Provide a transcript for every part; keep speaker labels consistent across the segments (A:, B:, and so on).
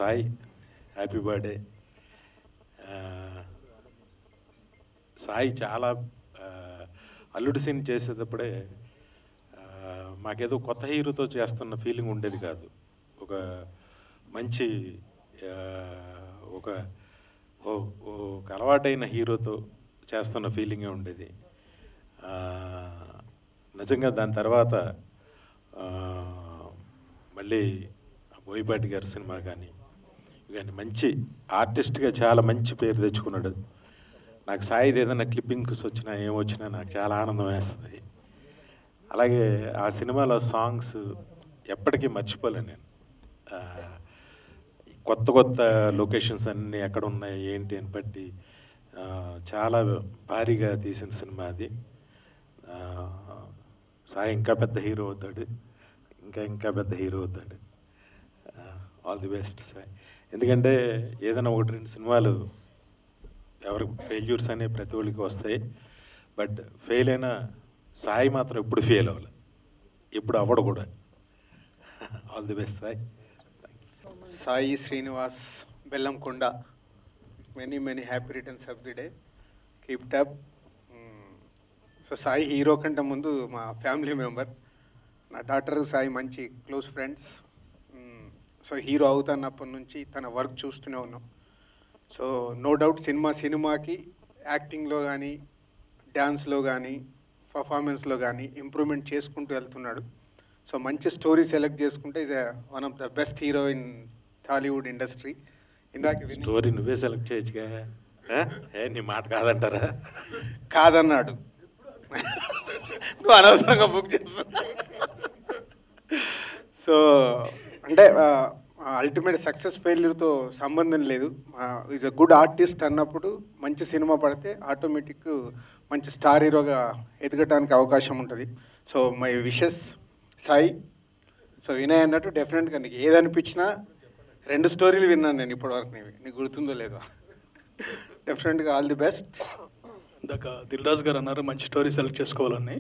A: Sai, happy birthday. Sai చాలా అల్లుడు scene చేసేటప్పుడే మాకేదో కొత్త హీరోతో చేస్తున్న ఫీలింగ్ ఉండేది కాదు. ఒక మంచి ఒక అలవాటైన హీరోతో చేస్తున్న ఫీలింగే ఉండేది. నిజంగా దాని తర్వాత మళ్ళీ బోయపాటి గారి సినిమా కానీ మంచి ఆర్టిస్ట్గా చాలా మంచి పేరు తెచ్చుకున్నాడు. నాకు సాయిది ఏదైనా క్లిప్పింగ్స్ వచ్చినా ఏమొచ్చినా నాకు చాలా ఆనందం వేస్తుంది. అలాగే ఆ సినిమాలో సాంగ్స్ ఎప్పటికీ మర్చిపోలేను నేను. కొత్త కొత్త లొకేషన్స్ అన్నీ ఎక్కడ ఉన్నాయి ఏంటి అని బట్టి చాలా భారీగా తీసిన సినిమా అది. సాయి ఇంకా పెద్ద హీరో అవుతాడు, ఇంకా పెద్ద హీరో అవుతాడు. All the best Sai. ఎందుకంటే ఏదైనా 1-2 సినిమాలు ఎవరికి ఫెయిల్యూర్స్ అనే ప్రతి ఒళ్ళకి వస్తాయి. బట్ ఫెయిల్ అయినా సాయి మాత్రం ఎప్పుడు ఫెయిల్ అవ్వాలి, ఎప్పుడు అవ్వడు కూడా. All the best Sai.
B: Sai Srinivas Bellamkonda, many happy returns of the day. Keep top. So Sai hero కంటే ముందు మా ఫ్యామిలీ మెంబర్. నా డాటర్ సాయి మంచి క్లోజ్ ఫ్రెండ్స్. సో హీరో అవుతున్నప్పటి నుంచి తన వర్క్ చూస్తూనే ఉన్నాం. సో నో డౌట్ సినిమాకి యాక్టింగ్లో కానీ, డ్యాన్స్లో కానీ, పర్ఫార్మెన్స్లో కానీ ఇంప్రూవ్మెంట్ చేసుకుంటూ వెళ్తున్నాడు. సో మంచి స్టోరీ సెలెక్ట్ చేసుకుంటే is one of the best hero in Tollywood industry. ఇందాక
A: స్టోరీ నువ్వే సెలెక్ట్ చేయొచ్చుగా, నీ మాట కాదంటారా?
B: కాదన్నాడు, నువ్వు అనవసరంగా బుక్ చేస్తున్నా. సో అంటే అల్టిమేట్ సక్సెస్ ఫెయిల్యూర్తో సంబంధం లేదు. ఈజ్ అ గుడ్ ఆర్టిస్ట్ అన్నప్పుడు మంచి సినిమా పడితే ఆటోమేటిక్ మంచి స్టార్ హీరోగా ఎదగడానికి అవకాశం ఉంటుంది. So my wishes Sai. So Vinay అన్నట్టు డెఫినెట్గా నీకు ఏదనిపించినా 2 స్టోరీలు విన్నాను నేను ఇప్పటివరకు. నీకు గుర్తుందో లేదో. డెఫినెట్గా ఆల్ ది బెస్ట్.
C: ఇందాక దిల్ రాజు గారు అన్నారు మంచి స్టోరీ సెలెక్ట్ చేసుకోవాలని.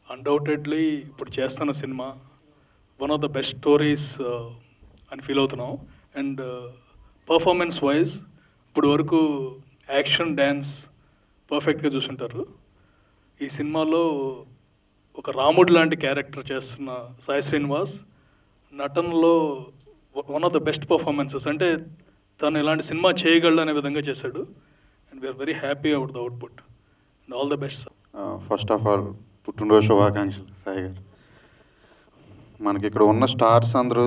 C: అన్డౌటెడ్లీ ఇప్పుడు చేస్తున్న cinema one of the best stories అని ఫీల్ అవుతున్నాం. అండ్ పర్ఫార్మెన్స్ వైజ్ ఇప్పుడు వరకు యాక్షన్, డ్యాన్స్ పర్ఫెక్ట్గా చూసుంటారు. ఈ సినిమాలో ఒక రాముడు లాంటి క్యారెక్టర్ చేస్తున్న సాయి శ్రీనివాస్ నటనలో one of the best performances. అంటే తను ఇలాంటి సినిమా చేయగలడు అనే విధంగా చేశాడు. And we're very happy about the output. And all the best sir.
D: First of all పుట్టినరోజు శుభాకాంక్షలు సాయి గారు. మనకి ఇక్కడ ఉన్న స్టార్స్ అందరూ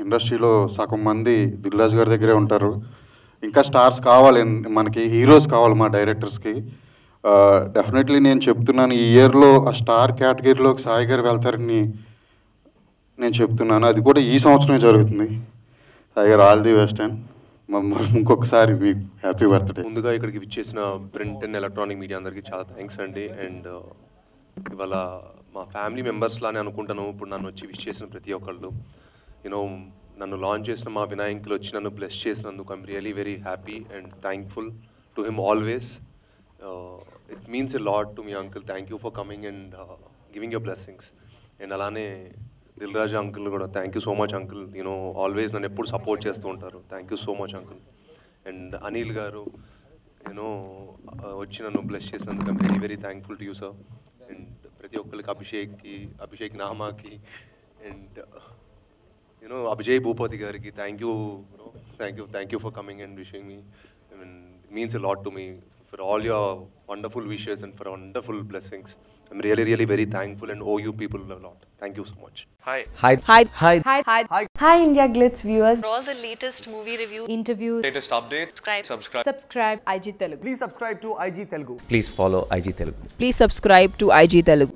D: ఇండస్ట్రీలో సగం మంది దిల్ రాజు గారి దగ్గరే ఉంటారు. ఇంకా స్టార్స్ కావాలి, మనకి హీరోస్ కావాలి మా డైరెక్టర్స్కి. డెఫినెట్లీ నేను చెప్తున్నాను, ఈ ఇయర్లో ఆ స్టార్ కేటగిరీలోకి సాయి గారు వెళ్తారని నేను చెప్తున్నాను. అది కూడా ఈ సంవత్సరమే జరుగుతుంది. సాయి గారు ఆల్ ది బెస్ట్. అండ్ ఇంకొకసారి మీకు హ్యాపీ బర్త్డే.
E: ముందుగా ఇక్కడికి విచ్చేసిన ప్రింట్ అండ్ ఎలక్ట్రానిక్ మీడియా అందరికీ చాలా థ్యాంక్స్ అండి. అండ్ ఇవాళ మా ఫ్యామిలీ మెంబర్స్ లానే అనుకుంటాను ఇప్పుడు నన్ను వచ్చి విష్ చేసిన ప్రతి ఒక్కళ్ళు. యూనో నన్ను లాంచ్ చేసిన మా వినాయకులు వచ్చి నన్ను బ్లెస్ చేసినందుకు I'm really very happy and thankful to him always. It means a lot to me uncle. Thank you for coming and giving your blessings. And అలానే దిల్ రాజు అంకుల్ కూడా thank you so much uncle. You know always నన్ను ఎప్పుడు support చేస్తూ ఉంటారు. Thank you so much uncle. And Anil గారు you know వచ్చి నన్ను bless చేసినందుకు I'm very very thankful to you sir. And ప్రతి ఒక్కరికి అభిషేక్ నామాకి అండ్ యూనో అభిజయ్ భూపతి గారికి thank you for coming and wishing me. It means a lot to me for all your wonderful wishes and for wonderful blessings. I'm really very thankful and owe you people a lot. Thank you so much.
F: Hi India Glitz viewers.
G: For all the latest movie reviews,
F: Interviews,
H: latest updates,
F: subscribe IG Telugu.
H: please subscribe to IG Telugu.
I: Please follow IG Telugu.
F: Please subscribe to IG Telugu.